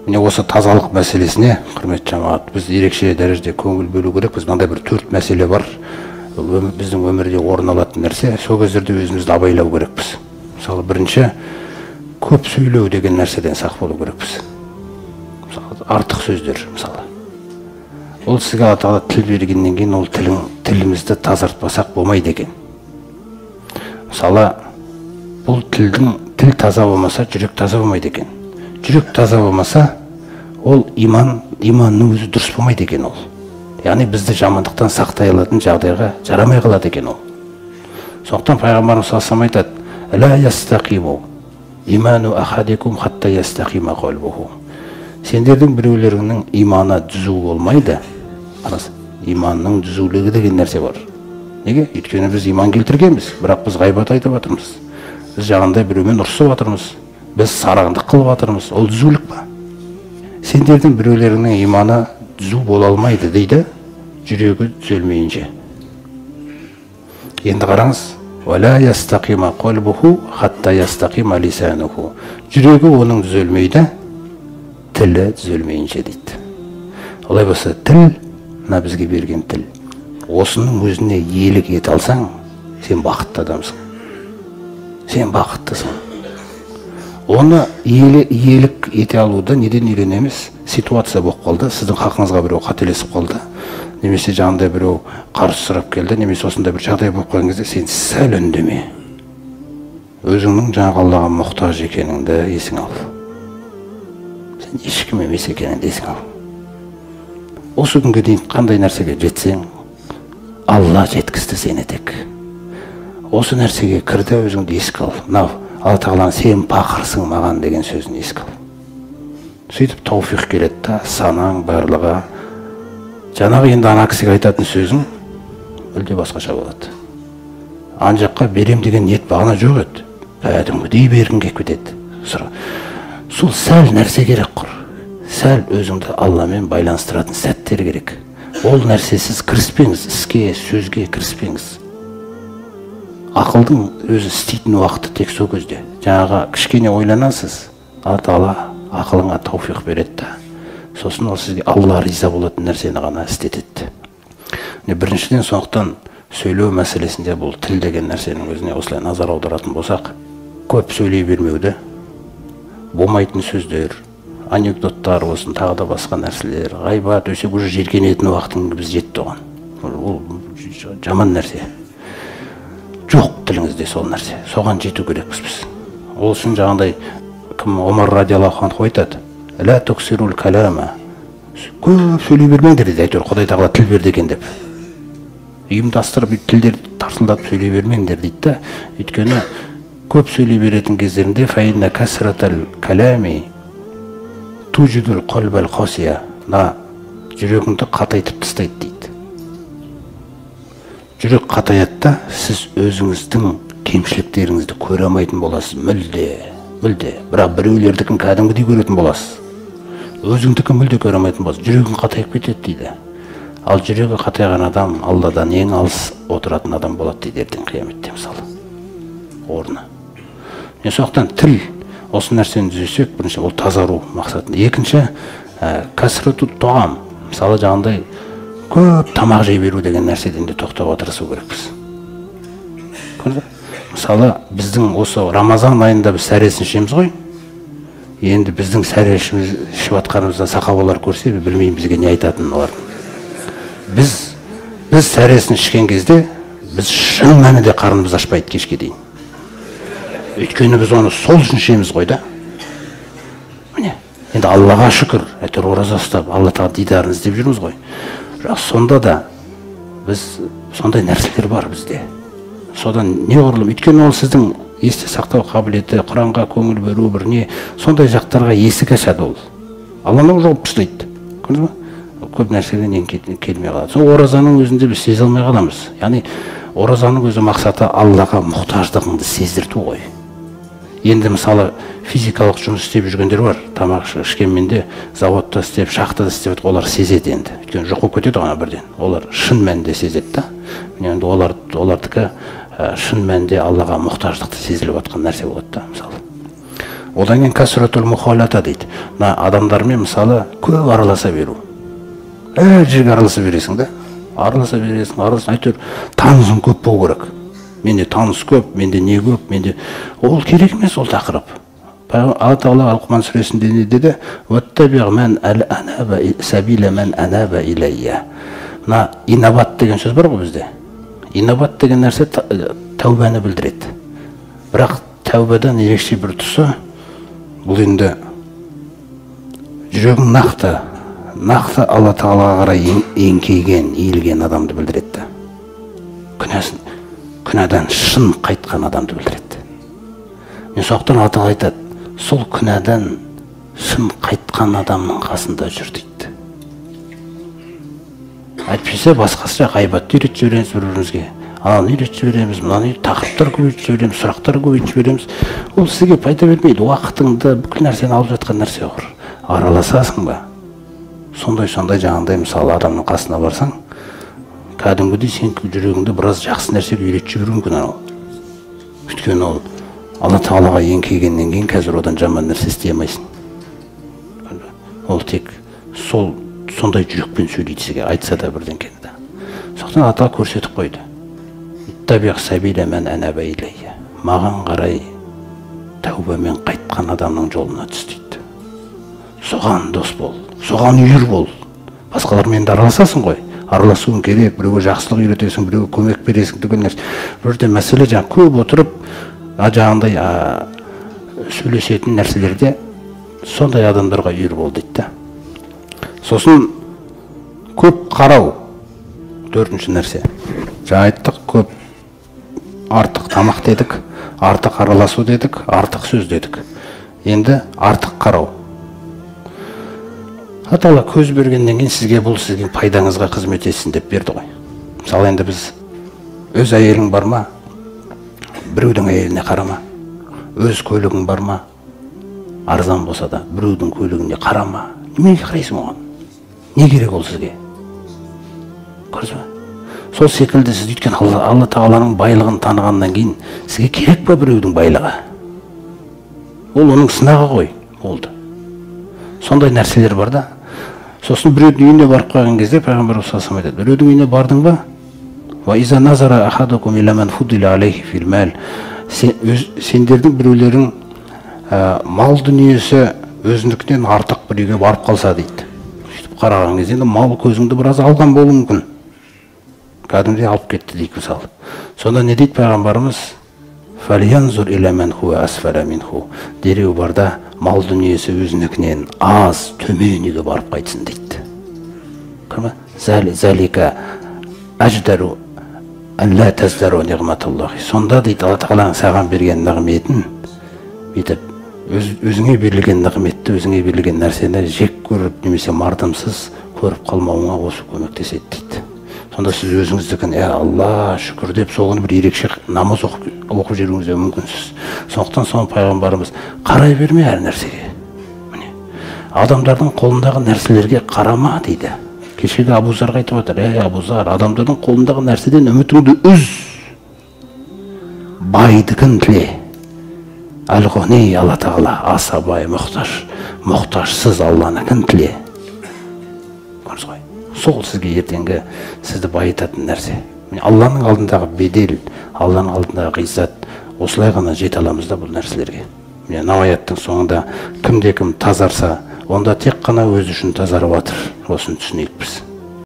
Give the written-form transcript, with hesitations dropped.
Міне осы тазалық мәселесіне, құрметті жамағат, біз ерекше дәрежеде көңіл бөлу керекпіз. Мынандай бір 4 мәселе бар. Біздің өмірде орын алатын нәрсе, сол кездерде өзімізді абайлау керекпіз. Мысалы, бірінші, көп сөйлеу деген нәрседен сақ болу керекпіз. Мысалы, артық сөздер, мысалы. Ол сізге Алла Тағала тіл бергеннен кейін ол тілімізді тазартпасақ болмайды екен. Мысалы, бұл тіл таза болмаса, жүрек таза болмайды екен. Жүрек таза болмаса, ол иманның өзі дұрыс болмайды екен ол. Яғни бізді жамандықтан сақтай алатын жағдайға жарамай қалады екен ол. Сондықтан пайғамбарымыз саллаллаху алейхи ва саллям айтады: "Ла ястақиму иману ахадикум хатта ястақима қалбуху." Сендердің біреулеріңнің иманы түзу болмайды. Иманның түзулігі деген нәрсе бар. Неге? Өйткені біз иман келтіргенбіз, бірақ біз ғайбат айтып жатырмыз. Біз жағында біреумен ұрысып жатырмыз. Біз сараңдық қылып жатырмыз. Ол түзулік па? Сендердің біреулеріңнің иманы түзу бола алмайды дейді, жүрегі түзелмейінше. Енді қараңыз, "Вала ястақима қалбуху хатта ястақима лисануху." Жүрегі оның түзелмейді, тілі түзелмейінше дейді. Олай болса, тіл, мына бізге берген тіл. Осының өзіне иелік ете алсаң, сен бақытты адамсың. Сен бақыттысың. Оны иелік ете алуды неден үйренеміз? Ситуация болып қалды, сіздің хақыңызға біреу қателесіп қалды, немесе жанында біреу қарыз сұрап келді, немесе осындай бір жағдай болып қалған кезде сен сәл үндеме. Өзіңнің жаңағы Аллаға мұқтаж екеніңді есің ал. Сен ешкім емес екеніңді есің ал. Осы күнге дейін қандай нәрсеге жетсең, Алла жеткізді сені тек. Осы нәрсеге кірді, өзіңді еске ал. Мынау Алла Тағаланың "сен пақырсың маған" деген сөзін еске ал. Сөйтіп тауфиқ келеді да, санаң барлығы. Жаңағы енді ана кісіге айтатын сөзің мүлде басқаша болады. Ан жаққа берем деген ниет бағана жоқ еді. Кәдімгідей бергің келіп кетеді. Сол сәл нәрсе керек құр. Сәл өзіңді Алламен байланыстыратын сәттер керек. Ол нәрсесіз кіріспеңіз, іске, сөзге кіріспеңіз. Ақылдың өзі істейтін уақыты тек сол кезде. Жаңағы кішкене ойланасыз, Алла Тағала ақылыңа тауфиқ береді да, сосын ол сізге Алла риза болатын нәрсені ғана істетеді. Біріншіден, сондықтан сөйлеу мәселесінде бұл тіл деген нәрсенің өзіне осылай назар аударатын болсақ, көп сөйлей бермеуді, болмайтын сөздер, анекдоттар болсын, тағы да басқа нәрселер, ғайбат, өсек уже жеркенетін уақытың біз жетті оған. Ол жаман нәрсе. Жоқ тіліңізде сол нәрсе. Соған жету керекпіз біз. Ол үшін жаңағыдай кім Омар радиаллаху анху айтады: "Ла туксирул калама." Көп сөйлей бермеңдер дейді, әйтеуір Құдай Тағала тіл берді екен деп. Ұйымдастырып тілдерді тарсылдатып сөйлей бермеңдер дейді да, өйткені көп сөйлей беретін кездерінде фаинна касратал калами тужидул қалбал қасия, жүрегіңді қатайтып тастайды дейді. Жүрек қатаяды да, сіз өзіңіздің кемшіліктеріңізді көре алмайтын боласыз, мүлде. Бірақ біреулердікін кәдімгідей көретін боласыз. Өзіңдікін мүлде көре алмайтын боласыз. Жүрегің қатайып кетеді дейді. Ал жүрегі қатайған адам Алладан ең алыс отыратын адам болады дейді ертең қияметте, мысалы. Орны. Сондықтан тіл, осы нәрсені түзесек, бірінші ол тазару мақсатында. Екінші, кәсірету тоғам. Мысалы, жаңағыдай көп тамақ жей беру деген нәрседен де тоқтауға тырысу керекпіз. Мысалы, біздің осы Рамазан айында біз сәресін ішеміз ғой. Енді біздің сәре ішіп атқанымыздан сахабалар көрсе, білмеймін бізге не айтатынын олар. Біз сәресін ішкен кезде, біз шын мәнінде қарнымыз ашпайды кешке дейін. Өйткені біз оны сол үшін ішеміз ғой да. Міне, енді Аллаға шүкір, әйтеуір ораза ұстап, Алла Тағала дидарын іздеп жүрміз ғой. Сонда да біз сондай нәрселер бар бізде. Содан не орылым? Өйткені ол сіздің есте сақтау қабілеті, Құранға көңіл беру бір не, сондай жақтарға есік ашады ол. Алланы жауып тастайды. Көрдіңіз бе? Көп нәрседен ең келмей қалады. Сол оразаның өзінде біз сезе алмай қаламыз. Яғни оразаның өзі мақсаты Аллаға мұқтаждығыңды сездірту ғой. Енді мысалы физикалық жұмыс істеп жүргендер бар. Тамақ ішкенмен де заводта істеп, шахтада істеп, олар сезеді енді. Өйткені жоқ болып кетеді ғана бірден. Олар шын мәнінде сезеді да. Енді олардікі шын мәнінде Аллаға мұқтаждықты сезіліп жатқан нәрсе болады да, мысалы. Одан кейін касратул мухалата дейді. Мына адамдармен мысалы көп араласа беру. Әр жерге араласа бересің да. Араласа бересің, әйтеуір танысың көп болу керек. Менде таныс көп, менде не көп, менде ол керек емес, ол тақырып. Алла Тағала Ал-Құран сүресінде не деді? Ваттабиғ мән әл-анаба сабила мән анаба илайя. Мына инабат деген сөз бар ғой бізде. Инабат деген нәрсе тәубаны білдіреді. Бірақ тәубадан ерекше бір тұсы, бұл енді жүрегің нақты Алла Тағалаға қарай еңкейген, иілген адамды білдіреді. Күнәдан шын қайтқан адамды білдіреді. Мен соқтан Алла Тағала айтады, сол күнәдан шын қайтқан адамның қасында жүр дейді. Әйтпесе басқасы ғайбатты үйретіп жібереміз бір-бірімізге. Ананы үйретіп жібереміз, мынаны тақырыптар көбейтіп жібереміз, сұрақтар көбейтіп жібереміз. Ол сізге пайда бермейді. Уақытыңды, бүкіл нәрсені алып жатқан нәрсе ғой. Араласасың ба? Сондай жаңағындай мысалы адамның қасына барсаң, кәдімгідей сен жүрегіңді біраз жақсы нәрсеге үйретіп жіберуі мүмкін анау. Өйткені ол Алла Тағалаға еңкейгеннен кейін қазір одан жаман нәрсе істей алмайсың. Ол тек сондай жүрекпен сөйлейді сізге, айтса да бірден кені да. Соқтан Алла Тағала көрсетіп қойды. Иттабиғ сабила мән анаба илайя. Маған қарай тәубамен қайтқан адамның жолына түс дейді. Соған дос бол, соған үйір бол. Басқалармен де араласасың ғой. Араласуың керек, біреуге жақсылық үйретесің, біреуге көмек бересің деген нәрсе. Бір жерде мәселе жаңа көп отырып, жаңағындай сөйлесетін нәрселерде сондай адамдарға үйір бол дейді. Сосын көп қарау, төртінші нәрсе. Жаңа айттық, көп артық тамақ дедік, артық араласу дедік, артық сөз дедік. Енді артық қарау. Атала көз бергеннен кейін сізге бұл сіздің пайдаңызға қызмет етсін деп берді ғой. Мысалы енді біз өз әйелің бар ма? Біреудің әйеліне қарама. Өз көлігің бар ма? Арзан болса да біреудің көлігіне қарама. Неге қарайсың оған? Не керек ол сізге? Көрдіңіз бе? Сол секілді сіз өйткен Алла Тағаланың байлығын танығаннан кейін сізге керек па біреудің байлығы? Ол оның сынағы ғой, болды. Сондай нәрселер бар да. Сосын біреудің үйіне барып қойған кезде Пайғамбар саллаллаху айтады, біреудің үйіне бардың ба? Ва иза назара ахадукум иля ман фудила алейхи фил мал. Сендердің біреулерің мал дүниесі өзіндікінен артық бір үйге барып қалса дейді. Сөйтіп қараған кезде мал көзіңді біраз алған болуы мүмкін. Кәдімгідей алып кетті дейік мысалы. Сонда не дейді Пайғамбарымыз? Фалянзур иля ман хуа асфала минху. Дереу барда мал дүниесі өзінікінен аз төмен үйге барып қайтсын дейді. Көрме? Залика аждару алла таздару ниғматуллахи. Сонда дейді Алла Тағаланың саған берген нығметін бүйтіп өзіңе берілген нығметті, өзіңе берілген нәрсені жек көріп немесе мардымсыз көріп қалмауыңа осы көмектеседі дейді. Сонда сіз өзіңіздікін, Алла шүкір деп соғын бір ерекше намаз оқып жүруіңізде мүмкінсіз. Сондықтан соны Пайғамбарымыз қарай берме әр нәрсеге. Адамдардың қолындағы нәрселерге қарама дейді. Кешегі Абузарға айтып отыр, Абузар, адамдардың қолындағы нәрседен үмітіңді үз. Байдікін тіле. Әл-Ғұни, Алла Тағала, аса бай, мұқтажсыз Алланыкін тіле. Көрдіңіз ғой. Сол сізге ертеңгі сізді байытатын нәрсе. Алланың алдындағы бедел, Алланың алдындағы ғиззат, осылай ғана жете аламыз да бұл нәрселерге. Науаяттың соңында кімде-кім тазарса, онда тек қана өзі үшін тазарып жатыр. Осыны түсінейік біз.